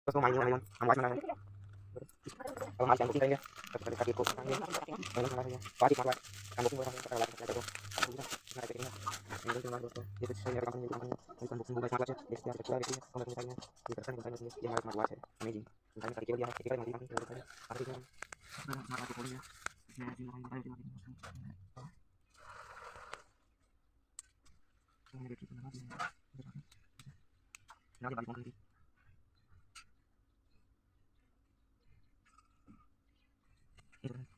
Terus mau main mana kamu watch mana kalau masih yang booking kayaknya kaki kok kan mana salahnya pasti kuat kamu booking orang kalau lagi ada tuh kamu bisa nggak ada ini cuma itu itu saya nyari kampanye bukan booking mobile smart watch ya dia kecil gitu kalau misalnya di kan misalnya dia mau smart watch amazing misalnya kaki dia kira mau dipakai kalau misalnya tapi kan smart watch punya ya di lain kali dia ini dia kita nanti nanti balik lagi itu